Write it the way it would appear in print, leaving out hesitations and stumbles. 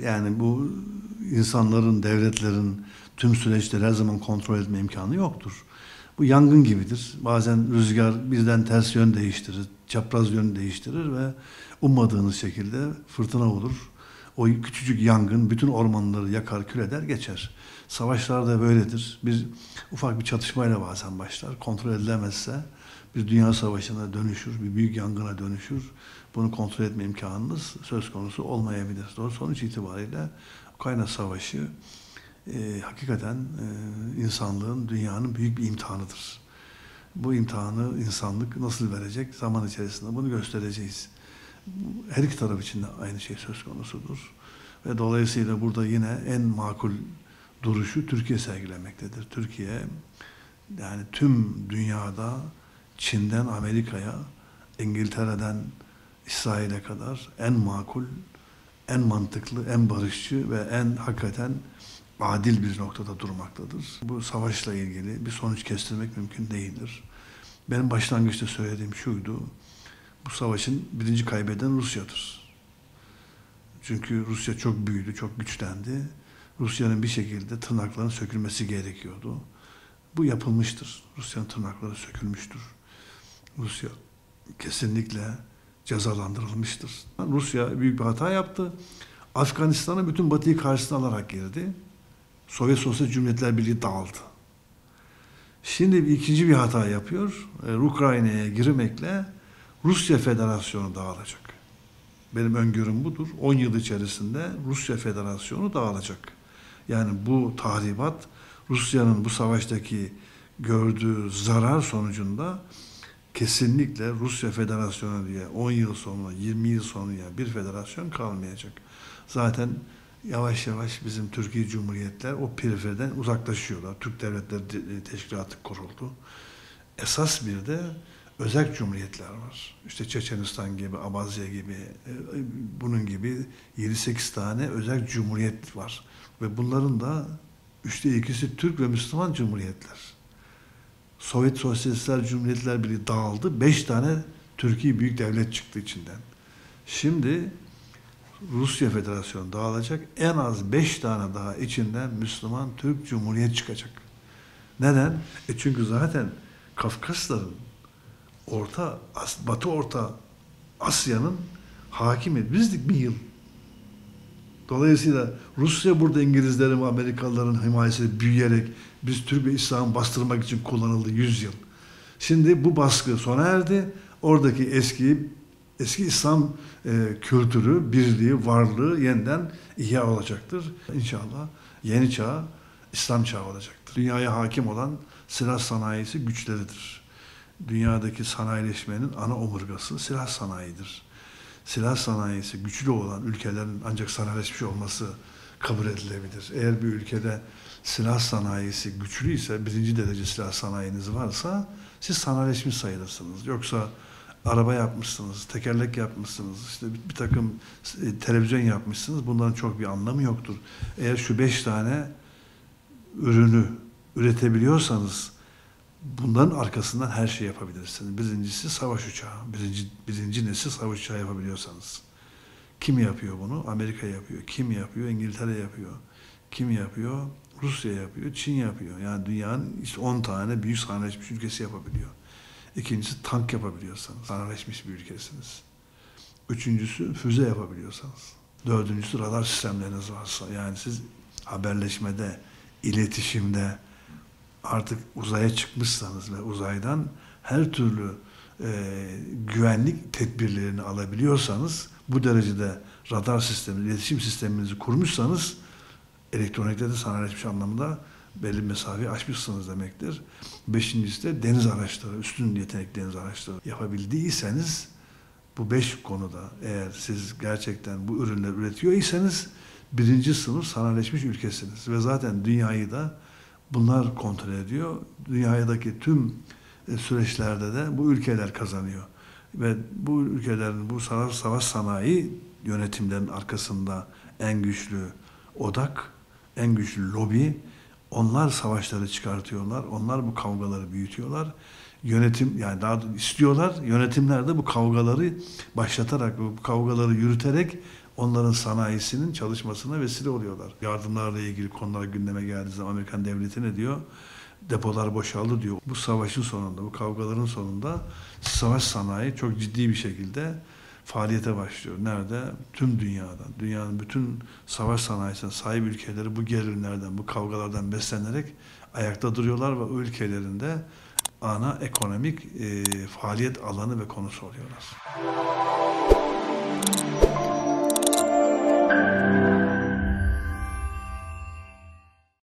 Yani bu insanların, devletlerin tüm süreçleri her zaman kontrol etme imkanı yoktur. Bu yangın gibidir. Bazen rüzgar birden ters yön değiştirir, çapraz yön değiştirir ve ummadığınız şekilde fırtına olur. O küçücük yangın bütün ormanları yakar, kül eder, geçer. Savaşlar da böyledir. Ufak bir çatışmayla bazen başlar. Kontrol edilemezse bir dünya savaşına dönüşür, bir büyük yangına dönüşür. Bunu kontrol etme imkanınız söz konusu olmayabilir. Doğru, sonuç itibariyle Ukrayna Savaşı hakikaten insanlığın, dünyanın büyük bir imtihanıdır. Bu imtihanı insanlık nasıl verecek? Zaman içerisinde bunu göstereceğiz. Her iki taraf için de aynı şey söz konusudur. Ve dolayısıyla burada yine en makul duruşu Türkiye sergilemektedir. Türkiye, yani tüm dünyada Çin'den Amerika'ya, İngiltere'den İsrail'e kadar en makul, en mantıklı, en barışçı ve en hakikaten adil bir noktada durmaktadır. Bu savaşla ilgili bir sonuç kestirmek mümkün değildir. Benim başlangıçta söylediğim şuydu: bu savaşın birinci kaybeden Rusya'dır. Çünkü Rusya çok büyüdü, çok güçlendi. Rusya'nın bir şekilde tırnaklarının sökülmesi gerekiyordu. Bu yapılmıştır. Rusya'nın tırnakları sökülmüştür. Rusya kesinlikle cezalandırılmıştır. Rusya büyük bir hata yaptı. Afganistan'a bütün Batı'yı karşısına alarak girdi. Sovyet Sosyal Cumhuriyetler Birliği dağıldı. Şimdi ikinci bir hata yapıyor. Ukrayna'ya girmekle Rusya Federasyonu dağılacak. Benim öngörüm budur. 10 yıl içerisinde Rusya Federasyonu dağılacak. Yani bu tahribat, Rusya'nın bu savaştaki gördüğü zarar sonucunda kesinlikle Rusya Federasyonu diye 10 yıl sonra, 20 yıl sonra bir federasyon kalmayacak. Zaten yavaş yavaş bizim Türkiye Cumhuriyetler o periferiden uzaklaşıyorlar. Türk Devletleri Teşkilatı kuruldu. Esas bir de özel cumhuriyetler var. İşte Çeçenistan gibi, Abazya gibi, bunun gibi 7-8 tane özel cumhuriyet var. Ve bunların da 2/3'ü Türk ve Müslüman cumhuriyetler. Sovyet Sosyalistler Cumhuriyetler Birliği dağıldı. 5 tane Türkiye büyük devlet çıktı içinden. Şimdi Rusya Federasyonu dağılacak. En az 5 tane daha içinden Müslüman Türk Cumhuriyet çıkacak. Neden? Çünkü zaten Kafkasların Batı Orta Asya'nın hakimi bizdik bir yıl. Dolayısıyla Rusya burada İngilizlerin ve Amerikalıların himayesiyle büyüyerek biz Türk ve İslam'ı bastırmak için kullanıldı 100 yıl. Şimdi bu baskı sona erdi. Oradaki eski İslam kültürü, birliği, varlığı yeniden ihya olacaktır. İnşallah yeni çağ, İslam çağı olacaktır. Dünyaya hakim olan silah sanayisi güçleridir. Dünyadaki sanayileşmenin ana omurgası silah sanayidir. Silah sanayisi güçlü olan ülkelerin ancak sanayileşmiş olması kabul edilebilir. Eğer bir ülkede silah sanayisi güçlüyse, birinci derece silah sanayiniz varsa siz sanayileşmiş sayılırsınız. Yoksa araba yapmışsınız, tekerlek yapmışsınız, işte bir takım televizyon yapmışsınız. Bunların çok bir anlamı yoktur. Eğer şu 5 tane ürünü üretebiliyorsanız bunların arkasından her şey yapabilirsiniz. Birincisi savaş uçağı. Birinci nesil savaş uçağı yapabiliyorsanız. Kim yapıyor bunu? Amerika yapıyor. Kim yapıyor? İngiltere yapıyor. Kim yapıyor? Rusya yapıyor. Çin yapıyor. Yani dünyanın işte 10 tane büyük sanayileşmiş ülkesi yapabiliyor. İkincisi tank yapabiliyorsanız. Sanayileşmiş bir ülkesiniz. Üçüncüsü füze yapabiliyorsanız. Dördüncüsü radar sistemleriniz varsa. Yani siz haberleşmede, iletişimde artık uzaya çıkmışsanız ve uzaydan her türlü güvenlik tedbirlerini alabiliyorsanız, bu derecede radar sistemi, iletişim sisteminizi kurmuşsanız, elektronikte de sanayileşmiş anlamda belli bir mesafeyi aşmışsınız demektir. Beşincisi de deniz araçları, üstün yetenekli deniz araçları yapabildiyseniz, bu 5 konuda eğer siz gerçekten bu ürünleri üretiyorsanız, birinci sınıf sanayileşmiş ülkesiniz. Ve zaten dünyayı da bunlar kontrol ediyor. Dünyadaki tüm süreçlerde de bu ülkeler kazanıyor. Ve bu ülkelerin bu savaş sanayi yönetimlerinin arkasında en güçlü odak, en güçlü lobi, onlar savaşları çıkartıyorlar. Onlar bu kavgaları büyütüyorlar. Yönetim, yani daha istiyorlar. Yönetimler de bu kavgaları başlatarak, bu kavgaları yürüterek onların sanayisinin çalışmasına vesile oluyorlar. Yardımlarla ilgili konular gündeme geldiği zaman Amerikan devleti ne diyor? Depolar boşaldı diyor. Bu savaşın sonunda, bu kavgaların sonunda savaş sanayi çok ciddi bir şekilde faaliyete başlıyor. Nerede? Tüm dünyada. Dünyanın bütün savaş sanayisine sahip ülkeleri bu gerilimlerden, bu kavgalardan beslenerek ayakta duruyorlar ve o ülkelerinde ana ekonomik faaliyet alanı ve konusu oluyorlar.